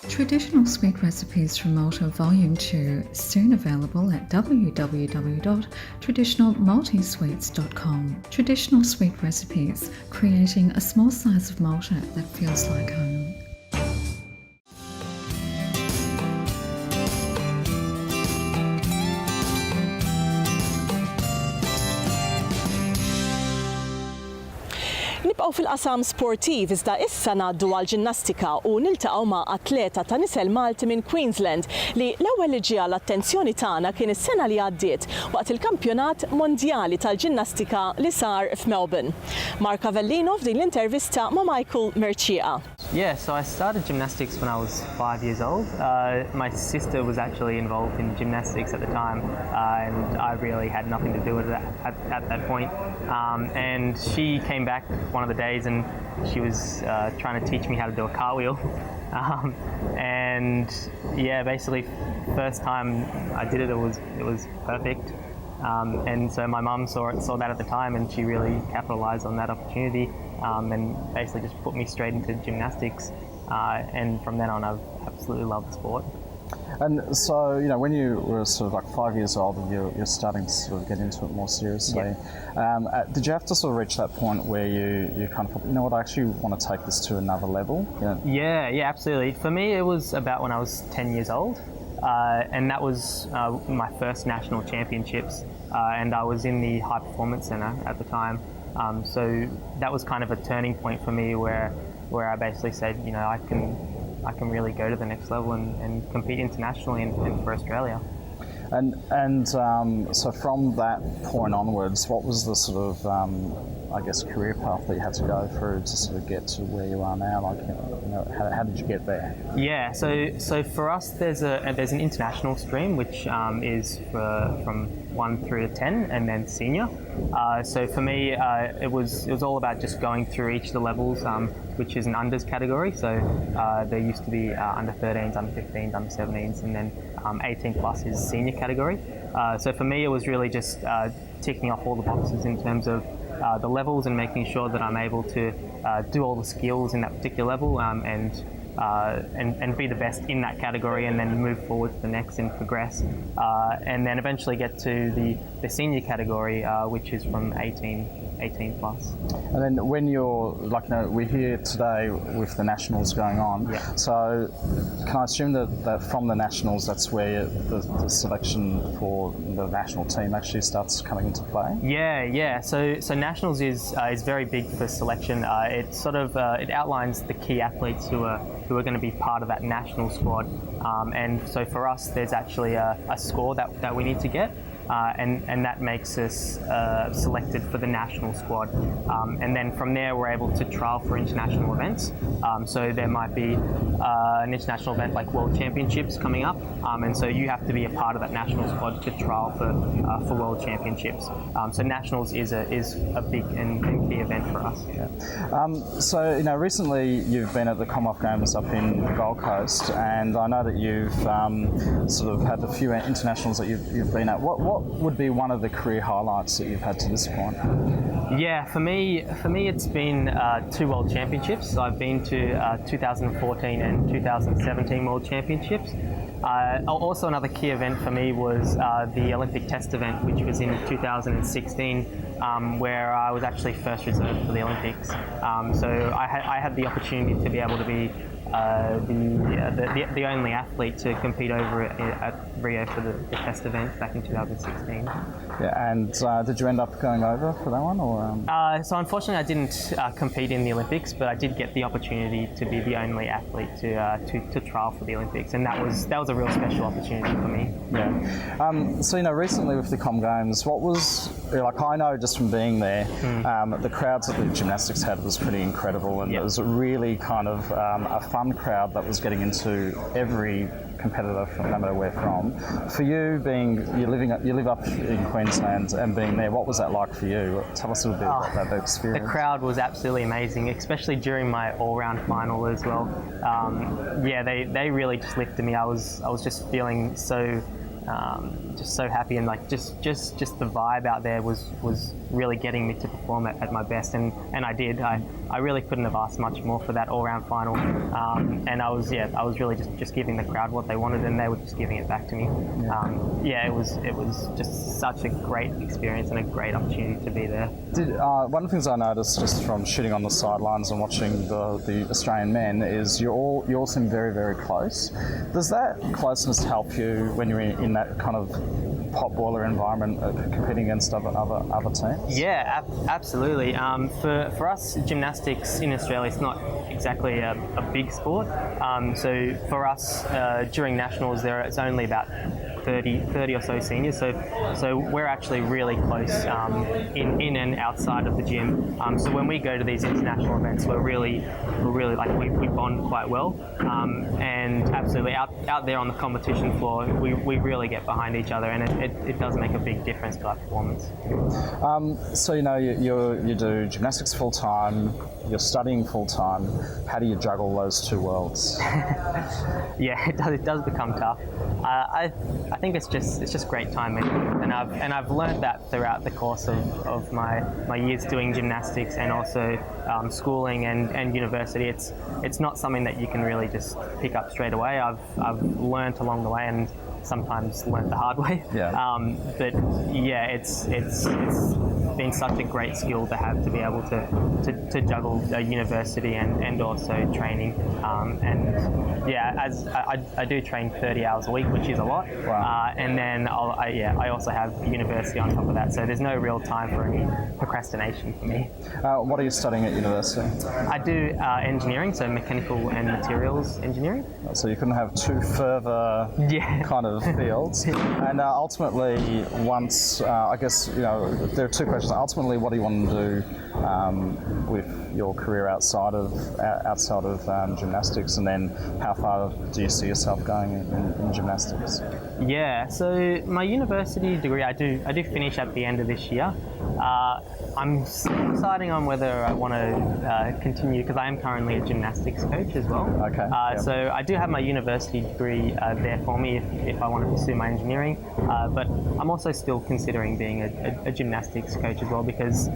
Traditional Sweet Recipes from Malta Volume 2, soon available at www.traditionalmaltesweets.com. Traditional Sweet Recipes, creating a small slice of Malta that feels like home. Nibqgħu fil-qasam sportiv iżda issa ngħaddu għall-ġinnastika u niltaqgħu ma' atleta ta' nisel Malti minn Queensland li l-ewwel li ġie l-attenzjoni tagħna kien is-sena li għaddiet waqt il-Kampjonat Mondjali tal-Ġinnastika li sar f'Melbourne. Mark Avellino f'din l-intervista ma' Michael Mercieca. Yeah, so I started gymnastics when I was 5 years old. My sister was actually involved in gymnastics at the time, and I really had nothing to do with it at that point. And she came back one of the days and she was trying to teach me how to do a cartwheel. And yeah, basically first time I did it, it was perfect. And so my mum saw that at the time, and she really capitalised on that opportunity, and basically just put me straight into gymnastics. And from then on, I've absolutely loved the sport. And so, you know, when you were sort of like 5 years old and you're starting to sort of get into it more seriously, did you have to sort of reach that point where you kind of thought, you know what, I actually want to take this to another level? Yeah, absolutely. For me, it was about when I was 10 years old. And that was my first national championships, and I was in the high performance centre at the time. So that was kind of a turning point for me where I basically said, you know, I can really go to the next level and compete internationally and for Australia. And so from that point onwards, what was the sort of I guess career path that you had to go through to sort of get to where you are now? Like, you know, how did you get there? Yeah, so for us there's an international stream which is from 1 through to 10 and then senior. So for me it was all about just going through each of the levels, which is an unders category. So there used to be under 13s, under 15s, under 17s, and then 18 plus is senior category. So for me it was really just ticking off all the boxes in terms of the levels and making sure that I'm able to do all the skills in that particular level, and be the best in that category, and then move forward to the next and progress, and then eventually get to the senior category, which is from 18 plus. And then when you're, like, you know, we're here today with the nationals going on, so can I assume that from the nationals that's where the selection for the national team actually starts coming into play? Yeah. So nationals is very big for selection. It sort of it outlines the key athletes who are going to be part of that national squad, and so for us there's actually a score that we need to get. And that makes us selected for the national squad. And then from there we're able to trial for international events. So there might be an international event like World Championships coming up, and so you have to be a part of that national squad to trial for World Championships. So nationals is a big and key event for us. So, you know, recently you've been at the Commonwealth Games up in the Gold Coast, and I know that you've sort of had a few internationals that you've been at. What would be one of the career highlights that you've had to this point? Yeah, for me it's been 2 World Championships. So I've been to 2014 and 2017 World Championships. Also another key event for me was the Olympic test event, which was in 2016, where I was actually first reserve for the Olympics. So I had the opportunity to be able to be the only athlete to compete over at Rio for the test event back in 2016. Yeah, and did you end up going over for that one, or? So unfortunately, I didn't compete in the Olympics, but I did get the opportunity to be the only athlete to trial for the Olympics, and that was a real special opportunity for me. Yeah. So, you know, recently with the Com Games, what was, like, I know just from being there, the crowds that the gymnastics had was pretty incredible, and it was really kind of a fun crowd that was getting into every competitor from no matter where from. For you, you live up in Queensland and being there, what was that like for you? Tell us a little bit about that experience. The crowd was absolutely amazing, especially during my all-round final as well. They really just lifted me. I was just feeling so just so happy, and like just the vibe out there was really getting me to perform at my best, and I did. I really couldn't have asked much more for that all-round final, and I was really just giving the crowd what they wanted, and they were just giving it back to me. It was just such a great experience and a great opportunity to be there. One of the things I noticed just from shooting on the sidelines and watching the Australian men is you all seem very, very close. Does that closeness help you when you're in that kind of potboiler environment, competing against other teams? Yeah, absolutely. For us, gymnastics in Australia is not exactly a big sport. So for us, during nationals, it's only about 30 or so seniors. So we're actually really close in and outside of the gym. So when we go to these international events, we're really like we bond quite well. And absolutely out there on the competition floor, we really get behind each other, and it does make a big difference to our performance. So you do gymnastics full time. You're studying full time. How do you juggle those two worlds? Yeah, it does become tough. I think it's just great time management, and I've learned that throughout the course of my years doing gymnastics and also schooling and university. It's not something that you can really just pick up straight away. I've learned along the way, and sometimes learned the hard way. But yeah, it's been such a great skill to have, to be able to juggle university and also training. And yeah, as I do train 30 hours a week, which is a lot. Wow. And then I also have university on top of that, so there's no real time for any procrastination for me. What are you studying at university? I do engineering, so mechanical and materials engineering. So you couldn't have two further kind of fields. And ultimately, once I guess there are two questions. Ultimately, what do you want to do with your career outside of gymnastics, and then how far do you see yourself going in gymnastics? Yeah, so my university degree, I do finish at the end of this year. I'm still deciding on whether I want to continue, because I am currently a gymnastics coach as well. Okay. So I do have my university degree there for me if I want to pursue my engineering, but I'm also still considering being a gymnastics coach as well, because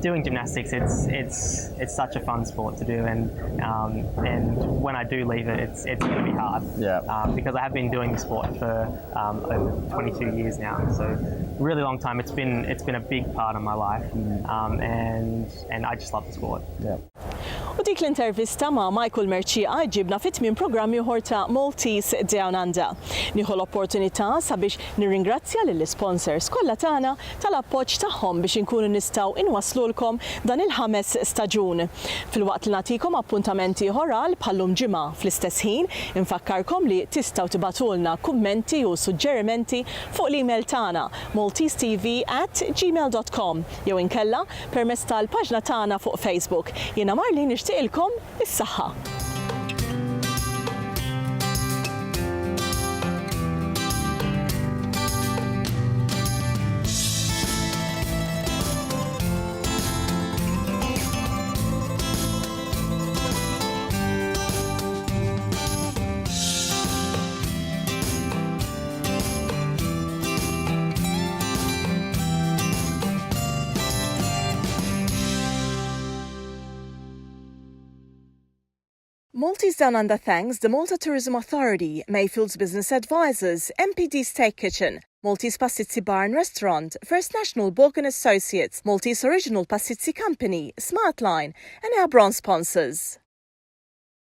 doing gymnastics, it's such a fun sport to do, and when I do leave it, it's going to be hard. Because I have been doing the sport for over 22 years now, so really long time. It's been a big part of my life, and I just love the sport. U dik l-intervista ma' Michael Mercieca ġibna fit-tmiem programm ieħor ta' Maltese DownUnder. Nieħu l-opportunità sabiex nirringrazzja lill-sponsors kollha tagħna tal-appoġġ tagħhom biex inkunu nistgħu inwasslulkom dan il-5 staġun. Filwaqt li nagħtikom appuntamenti oħra bħallum ġimgħa fl-istess ħin, infakkarkom li tistgħu tibatulna kummenti u suġġerimenti fuq l-email tagħna maltesetv@gmail.com jew inkella permezz tal-paġna tagħna fuq Facebook. Jiena Marlin nixtieqilkom is-saħħa. Maltese DownUnder thanks the Malta Tourism Authority, Mayfield's Business Advisors, MPD Steak Kitchen, Maltese Pastizzi Bar and Restaurant, First National Balkan Associates, Maltese Original Pastizzi Company, Smartline, and our bronze sponsors.